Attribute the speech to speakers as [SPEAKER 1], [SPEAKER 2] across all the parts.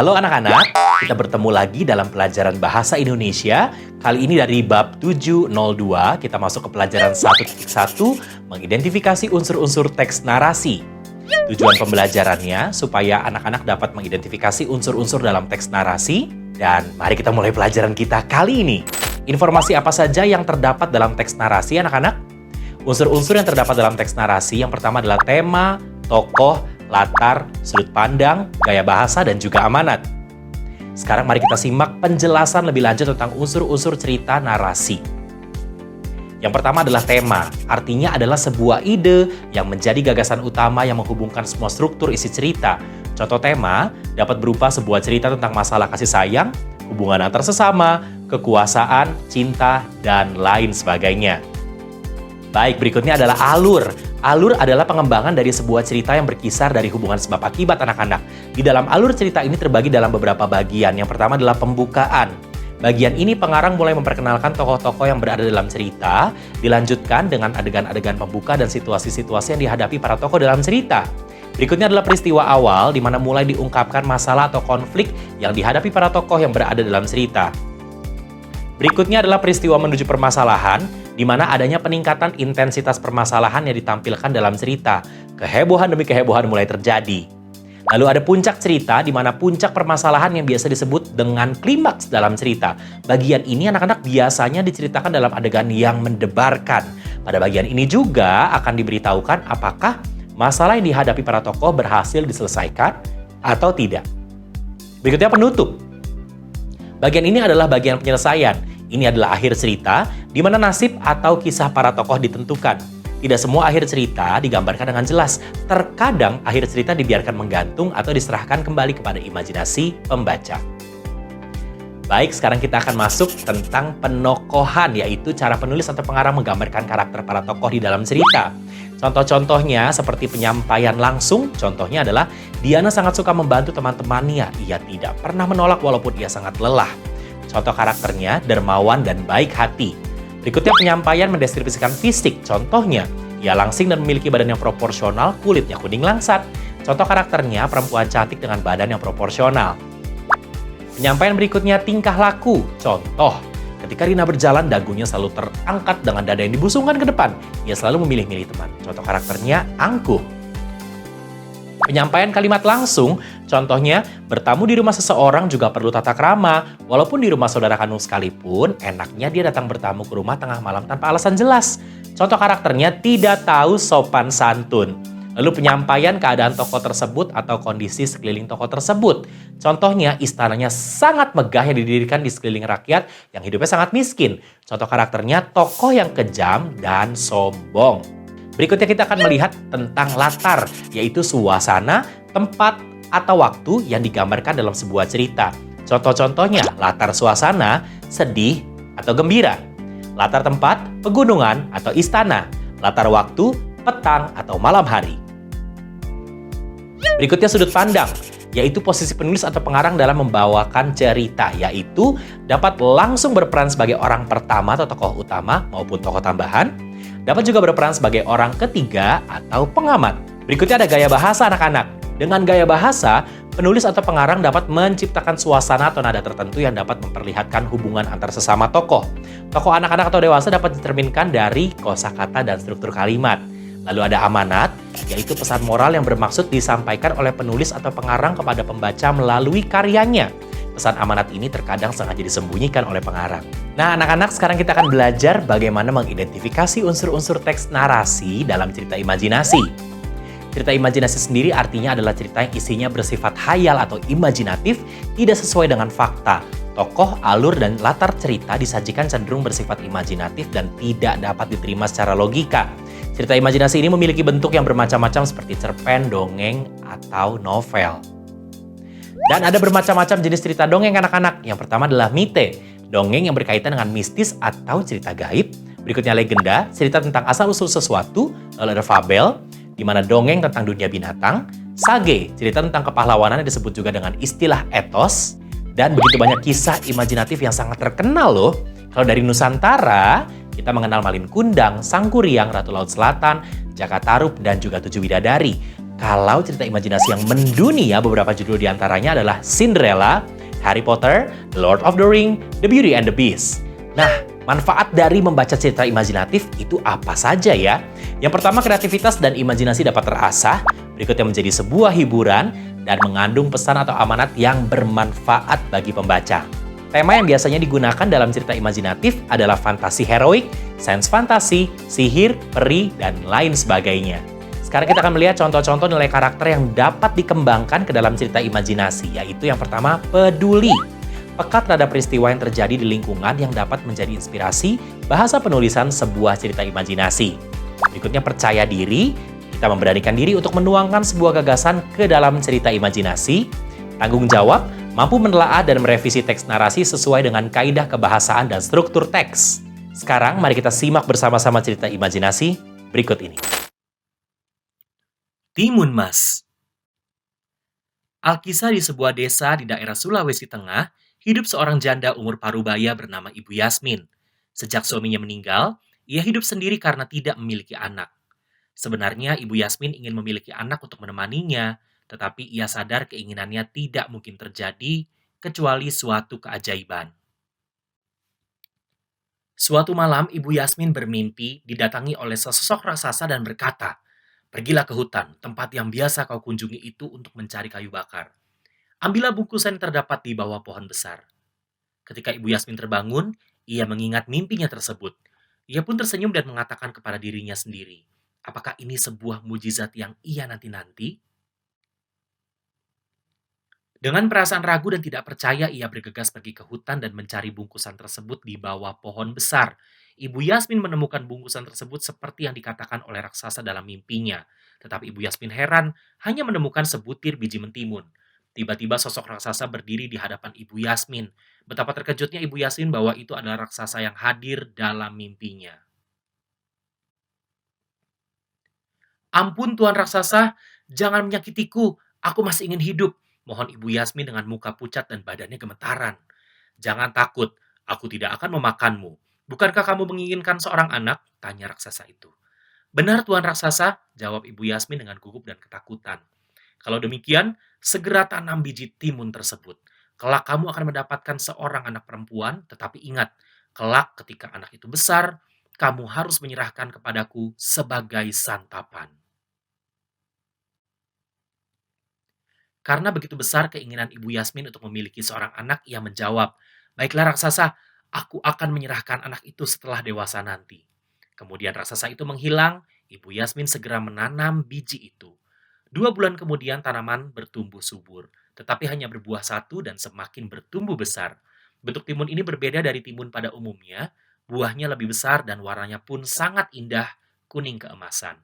[SPEAKER 1] Halo anak-anak, kita bertemu lagi dalam pelajaran Bahasa Indonesia. Kali ini dari bab 702, kita masuk ke pelajaran 1.1, mengidentifikasi unsur-unsur teks narasi. Tujuan pembelajarannya supaya anak-anak dapat mengidentifikasi unsur-unsur dalam teks narasi. Dan mari kita mulai pelajaran kita kali ini. Informasi apa saja yang terdapat dalam teks narasi anak-anak? Unsur-unsur yang terdapat dalam teks narasi yang pertama adalah tema, tokoh, latar, sudut pandang, gaya bahasa, dan juga amanat. Sekarang mari kita simak penjelasan lebih lanjut tentang unsur-unsur cerita narasi. Yang pertama adalah tema, artinya adalah sebuah ide yang menjadi gagasan utama yang menghubungkan semua struktur isi cerita. Contoh tema dapat berupa sebuah cerita tentang masalah kasih sayang, hubungan antar sesama, kekuasaan, cinta, dan lain sebagainya. Baik, berikutnya adalah alur. Alur adalah pengembangan dari sebuah cerita yang berkisar dari hubungan sebab akibat anak-anak. Di dalam alur cerita ini terbagi dalam beberapa bagian. Yang pertama adalah pembukaan. Bagian ini pengarang mulai memperkenalkan tokoh-tokoh yang berada dalam cerita, dilanjutkan dengan adegan-adegan pembuka dan situasi-situasi yang dihadapi para tokoh dalam cerita. Berikutnya adalah peristiwa awal, di mana mulai diungkapkan masalah atau konflik yang dihadapi para tokoh yang berada dalam cerita. Berikutnya adalah peristiwa menuju permasalahan, di mana adanya peningkatan intensitas permasalahan yang ditampilkan dalam cerita. Kehebohan demi kehebohan mulai terjadi. Lalu ada puncak cerita, di mana puncak permasalahan yang biasa disebut dengan klimaks dalam cerita. Bagian ini anak-anak biasanya diceritakan dalam adegan yang mendebarkan. Pada bagian ini juga akan diberitahukan apakah masalah yang dihadapi para tokoh berhasil diselesaikan atau tidak. Berikutnya penutup. Bagian ini adalah bagian penyelesaian. Ini adalah akhir cerita, di mana nasib atau kisah para tokoh ditentukan. Tidak semua akhir cerita digambarkan dengan jelas. Terkadang akhir cerita dibiarkan menggantung atau diserahkan kembali kepada imajinasi pembaca. Baik, sekarang kita akan masuk tentang penokohan, yaitu cara penulis atau pengarang menggambarkan karakter para tokoh di dalam cerita. Contoh-contohnya seperti penyampaian langsung, contohnya adalah Diana sangat suka membantu teman-temannya. Ia tidak pernah menolak walaupun ia sangat lelah. Contoh karakternya dermawan dan baik hati. Berikutnya penyampaian mendeskripsikan fisik. Contohnya, ia langsing dan memiliki badan yang proporsional, kulitnya kuning langsat. Contoh karakternya perempuan cantik dengan badan yang proporsional. Penyampaian berikutnya tingkah laku. Contoh, ketika Rina berjalan, dagunya selalu terangkat dengan dada yang dibusungkan ke depan. Ia selalu memilih-milih teman. Contoh karakternya angkuh. Penyampaian kalimat langsung, contohnya bertamu di rumah seseorang juga perlu tata krama. Walaupun di rumah saudara kandung sekalipun, enaknya dia datang bertamu ke rumah tengah malam tanpa alasan jelas. Contoh karakternya tidak tahu sopan santun. Lalu penyampaian keadaan tokoh tersebut atau kondisi sekeliling tokoh tersebut. Contohnya istananya sangat megah yang didirikan di sekeliling rakyat yang hidupnya sangat miskin. Contoh karakternya tokoh yang kejam dan sombong. Berikutnya kita akan melihat tentang latar, yaitu suasana, tempat, atau waktu yang digambarkan dalam sebuah cerita. Contoh-contohnya, latar suasana, sedih, atau gembira. Latar tempat, pegunungan, atau istana. Latar waktu, petang, atau malam hari. Berikutnya sudut pandang, yaitu posisi penulis atau pengarang dalam membawakan cerita, yaitu dapat langsung berperan sebagai orang pertama atau tokoh utama maupun tokoh tambahan, dapat juga berperan sebagai orang ketiga atau pengamat. Berikutnya ada gaya bahasa anak-anak. Dengan gaya bahasa, penulis atau pengarang dapat menciptakan suasana atau nada tertentu yang dapat memperlihatkan hubungan antar sesama tokoh. Tokoh anak-anak atau dewasa dapat dicerminkan dari kosakata dan struktur kalimat. Lalu ada amanat, yaitu pesan moral yang bermaksud disampaikan oleh penulis atau pengarang kepada pembaca melalui karyanya. Pesan amanat ini terkadang sengaja disembunyikan oleh pengarang. Nah, anak-anak, sekarang kita akan belajar bagaimana mengidentifikasi unsur-unsur teks narasi dalam cerita imajinasi. Cerita imajinasi sendiri artinya adalah cerita yang isinya bersifat hayal atau imajinatif, tidak sesuai dengan fakta. Tokoh, alur, dan latar cerita disajikan cenderung bersifat imajinatif dan tidak dapat diterima secara logika. Cerita imajinasi ini memiliki bentuk yang bermacam-macam seperti cerpen, dongeng, atau novel. Dan ada bermacam-macam jenis cerita dongeng anak-anak. Yang pertama adalah mite, dongeng yang berkaitan dengan mistis atau cerita gaib. Berikutnya legenda, cerita tentang asal-usul sesuatu. Lalu ada fabel, di mana dongeng tentang dunia binatang. Sage, cerita tentang kepahlawanan yang disebut juga dengan istilah etos. Dan begitu banyak kisah imajinatif yang sangat terkenal loh. Kalau dari Nusantara, kita mengenal Malin Kundang, Sang Kuryang, Ratu Laut Selatan, Jaka Tarub, dan juga Tujuh Bidadari. Kalau cerita imajinasi yang mendunia, beberapa judul diantaranya adalah Cinderella, Harry Potter, The Lord of the Ring, The Beauty and the Beast. Nah, manfaat dari membaca cerita imajinatif itu apa saja ya? Yang pertama, kreativitas dan imajinasi dapat terasah, berikutnya menjadi sebuah hiburan, dan mengandung pesan atau amanat yang bermanfaat bagi pembaca. Tema yang biasanya digunakan dalam cerita imajinatif adalah fantasi heroik, sains fantasi, sihir, peri, dan lain sebagainya. Sekarang kita akan melihat contoh-contoh nilai karakter yang dapat dikembangkan ke dalam cerita imajinasi, yaitu yang pertama, peduli. Peka terhadap peristiwa yang terjadi di lingkungan yang dapat menjadi inspirasi bahasa penulisan sebuah cerita imajinasi. Berikutnya, percaya diri. Kita memberanikan diri untuk menuangkan sebuah gagasan ke dalam cerita imajinasi. Tanggung jawab, mampu menelaah dan merevisi teks narasi sesuai dengan kaidah kebahasaan dan struktur teks. Sekarang, mari kita simak bersama-sama cerita imajinasi berikut ini. Timun Mas. Alkisah di sebuah desa di daerah Sulawesi Tengah, hidup seorang janda umur parubaya bernama Ibu Yasmin. Sejak suaminya meninggal, ia hidup sendiri karena tidak memiliki anak. Sebenarnya Ibu Yasmin ingin memiliki anak untuk menemaninya, tetapi ia sadar keinginannya tidak mungkin terjadi kecuali suatu keajaiban. Suatu malam, Ibu Yasmin bermimpi didatangi oleh sesosok raksasa dan berkata, "Pergilah ke hutan, tempat yang biasa kau kunjungi itu untuk mencari kayu bakar. Ambillah bungkusan yang terdapat di bawah pohon besar." Ketika Ibu Yasmin terbangun, ia mengingat mimpinya tersebut. Ia pun tersenyum dan mengatakan kepada dirinya sendiri, apakah ini sebuah mujizat yang ia nanti-nanti? Dengan perasaan ragu dan tidak percaya, ia bergegas pergi ke hutan dan mencari bungkusan tersebut di bawah pohon besar. Ibu Yasmin menemukan bungkusan tersebut seperti yang dikatakan oleh raksasa dalam mimpinya. Tetapi Ibu Yasmin heran, hanya menemukan sebutir biji mentimun. Tiba-tiba sosok raksasa berdiri di hadapan Ibu Yasmin. Betapa terkejutnya Ibu Yasmin bahwa itu adalah raksasa yang hadir dalam mimpinya. "Ampun Tuan Raksasa, jangan menyakitiku, aku masih ingin hidup," mohon Ibu Yasmin dengan muka pucat dan badannya gemetaran. "Jangan takut, aku tidak akan memakanmu. Bukankah kamu menginginkan seorang anak?" tanya raksasa itu. "Benar Tuan Raksasa," jawab Ibu Yasmin dengan gugup dan ketakutan. "Kalau demikian, segera tanam biji timun tersebut. Kelak kamu akan mendapatkan seorang anak perempuan, tetapi ingat, kelak ketika anak itu besar, kamu harus menyerahkan kepadaku sebagai santapan." Karena begitu besar keinginan Ibu Yasmin untuk memiliki seorang anak, ia menjawab, "Baiklah raksasa, aku akan menyerahkan anak itu setelah dewasa nanti." Kemudian raksasa itu menghilang, Ibu Yasmin segera menanam biji itu. 2 bulan kemudian tanaman bertumbuh subur, tetapi hanya berbuah satu dan semakin bertumbuh besar. Bentuk timun ini berbeda dari timun pada umumnya, buahnya lebih besar dan warnanya pun sangat indah, kuning keemasan.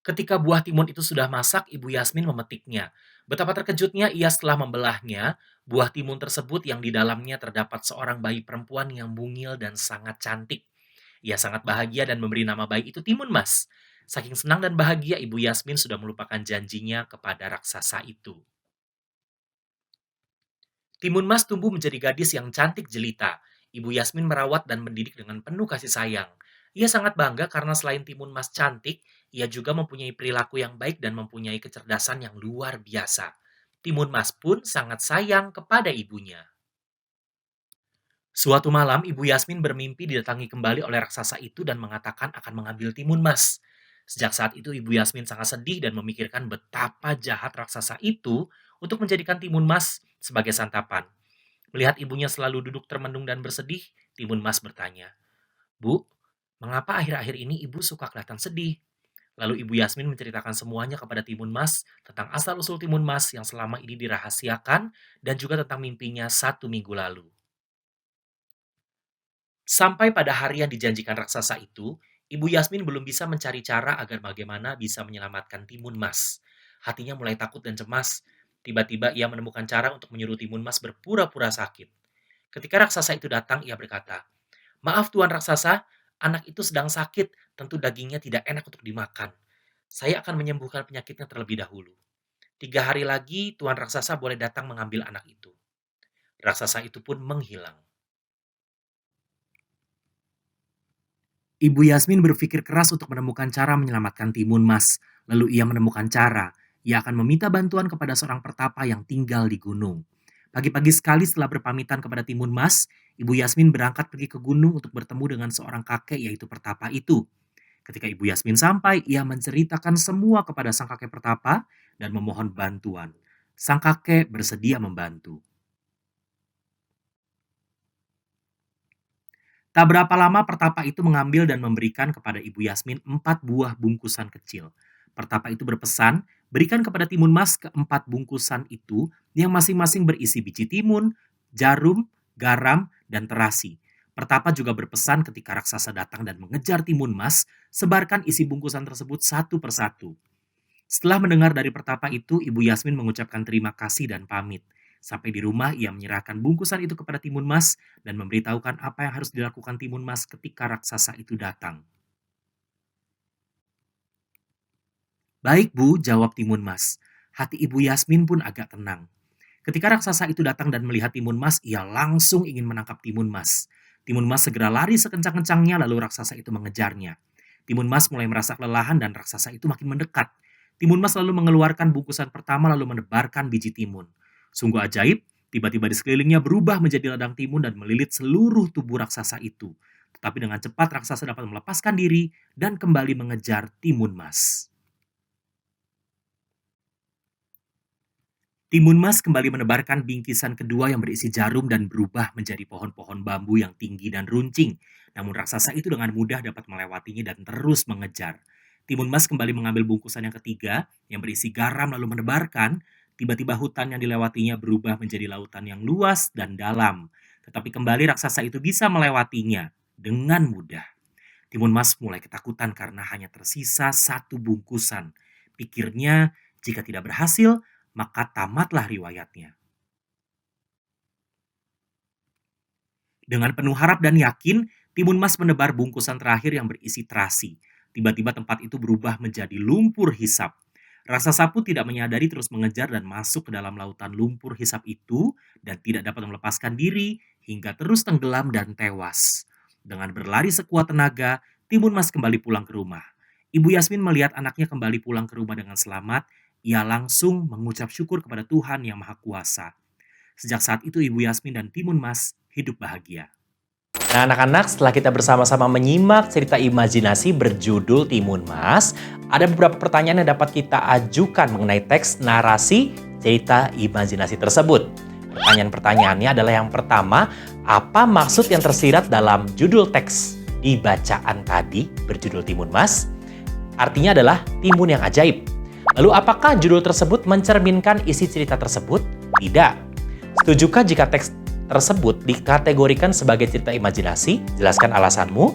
[SPEAKER 1] Ketika buah timun itu sudah masak, Ibu Yasmin memetiknya. Betapa terkejutnya ia setelah membelahnya, buah timun tersebut yang di dalamnya terdapat seorang bayi perempuan yang mungil dan sangat cantik. Ia sangat bahagia dan memberi nama bayi itu Timun Mas. Saking senang dan bahagia, Ibu Yasmin sudah melupakan janjinya kepada raksasa itu. Timun Mas tumbuh menjadi gadis yang cantik jelita. Ibu Yasmin merawat dan mendidik dengan penuh kasih sayang. Ia sangat bangga karena selain Timun Mas cantik, ia juga mempunyai perilaku yang baik dan mempunyai kecerdasan yang luar biasa. Timun Mas pun sangat sayang kepada ibunya. Suatu malam, Ibu Yasmin bermimpi didatangi kembali oleh raksasa itu dan mengatakan akan mengambil Timun Mas. Sejak saat itu, Ibu Yasmin sangat sedih dan memikirkan betapa jahat raksasa itu untuk menjadikan Timun Mas sebagai santapan. Melihat ibunya selalu duduk termenung dan bersedih, Timun Mas bertanya, "Bu, mengapa akhir-akhir ini ibu suka kelihatan sedih?" Lalu Ibu Yasmin menceritakan semuanya kepada Timun Mas tentang asal-usul Timun Mas yang selama ini dirahasiakan dan juga tentang mimpinya 1 minggu lalu. Sampai pada hari yang dijanjikan raksasa itu, Ibu Yasmin belum bisa mencari cara agar bagaimana bisa menyelamatkan Timun Mas. Hatinya mulai takut dan cemas. Tiba-tiba ia menemukan cara untuk menyuruh Timun Mas berpura-pura sakit. Ketika raksasa itu datang, ia berkata, "Maaf Tuan Raksasa, anak itu sedang sakit, tentu dagingnya tidak enak untuk dimakan. Saya akan menyembuhkan penyakitnya terlebih dahulu. 3 hari lagi Tuan Raksasa boleh datang mengambil anak itu." Raksasa itu pun menghilang. Ibu Yasmin berpikir keras untuk menemukan cara menyelamatkan Timun Mas. Lalu ia menemukan cara. Ia akan meminta bantuan kepada seorang pertapa yang tinggal di gunung. Pagi-pagi sekali setelah berpamitan kepada Timun Mas, Ibu Yasmin berangkat pergi ke gunung untuk bertemu dengan seorang kakek yaitu pertapa itu. Ketika Ibu Yasmin sampai, ia menceritakan semua kepada sang kakek pertapa dan memohon bantuan. Sang kakek bersedia membantu. Tak berapa lama pertapa itu mengambil dan memberikan kepada Ibu Yasmin 4 buah bungkusan kecil. Pertapa itu berpesan, berikan kepada Timun Mas keempat bungkusan itu yang masing-masing berisi biji timun, jarum, garam, dan terasi. Pertapa juga berpesan ketika raksasa datang dan mengejar Timun Mas, sebarkan isi bungkusan tersebut satu persatu. Setelah mendengar dari pertapa itu, Ibu Yasmin mengucapkan terima kasih dan pamit. Sampai di rumah, ia menyerahkan bungkusan itu kepada Timun Mas dan memberitahukan apa yang harus dilakukan Timun Mas ketika raksasa itu datang. Baik Bu, jawab Timun Mas. Hati Ibu Yasmin pun agak tenang. Ketika raksasa itu datang dan melihat Timun Mas, ia langsung ingin menangkap Timun Mas. Timun Mas segera lari sekencang-kencangnya lalu raksasa itu mengejarnya. Timun Mas mulai merasa kelelahan dan raksasa itu makin mendekat. Timun Mas lalu mengeluarkan bungkusan pertama lalu menebarkan biji timun. Sungguh ajaib, tiba-tiba di sekelilingnya berubah menjadi ladang timun dan melilit seluruh tubuh raksasa itu. Tetapi dengan cepat raksasa dapat melepaskan diri dan kembali mengejar Timun Mas. Timun Mas kembali menebarkan bingkisan kedua yang berisi jarum dan berubah menjadi pohon-pohon bambu yang tinggi dan runcing. Namun raksasa itu dengan mudah dapat melewatinya dan terus mengejar. Timun Mas kembali mengambil bungkusan yang ketiga yang berisi garam lalu menebarkan. Tiba-tiba hutan yang dilewatinya berubah menjadi lautan yang luas dan dalam. Tetapi kembali raksasa itu bisa melewatinya dengan mudah. Timun Mas mulai ketakutan karena hanya tersisa satu bungkusan. Pikirnya, jika tidak berhasil, maka tamatlah riwayatnya. Dengan penuh harap dan yakin, Timun Mas menebar bungkusan terakhir yang berisi terasi. Tiba-tiba tempat itu berubah menjadi lumpur hisap. Raksasa pun tidak menyadari terus mengejar dan masuk ke dalam lautan lumpur hisap itu dan tidak dapat melepaskan diri hingga terus tenggelam dan tewas. Dengan berlari sekuat tenaga, Timun Mas kembali pulang ke rumah. Ibu Yasmin melihat anaknya kembali pulang ke rumah dengan selamat. Ia langsung mengucap syukur kepada Tuhan Yang Maha Kuasa. Sejak saat itu Ibu Yasmin dan Timun Mas hidup bahagia. Nah anak-anak, setelah kita bersama-sama menyimak cerita imajinasi berjudul Timun Mas, ada beberapa pertanyaan yang dapat kita ajukan mengenai teks narasi cerita imajinasi tersebut. Pertanyaan-pertanyaannya adalah yang pertama, apa maksud yang tersirat dalam judul teks di bacaan tadi berjudul Timun Mas? Artinya adalah timun yang ajaib. Lalu apakah judul tersebut mencerminkan isi cerita tersebut? Tidak. Setujukah jika teks tersebut dikategorikan sebagai cerita imajinasi? Jelaskan alasanmu.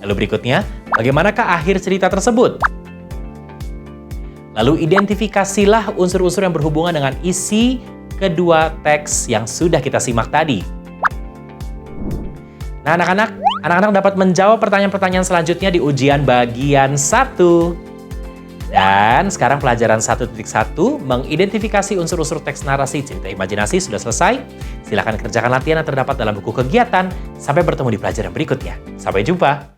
[SPEAKER 1] Lalu berikutnya, bagaimanakah akhir cerita tersebut? Lalu identifikasilah unsur-unsur yang berhubungan dengan isi kedua teks yang sudah kita simak tadi. Nah, anak-anak dapat menjawab pertanyaan-pertanyaan selanjutnya di ujian bagian 1. Dan sekarang pelajaran 1.1 mengidentifikasi unsur-unsur teks narasi cerita imajinasi sudah selesai. Silakan kerjakan latihan yang terdapat dalam buku kegiatan. Sampai bertemu di pelajaran berikutnya. Sampai jumpa.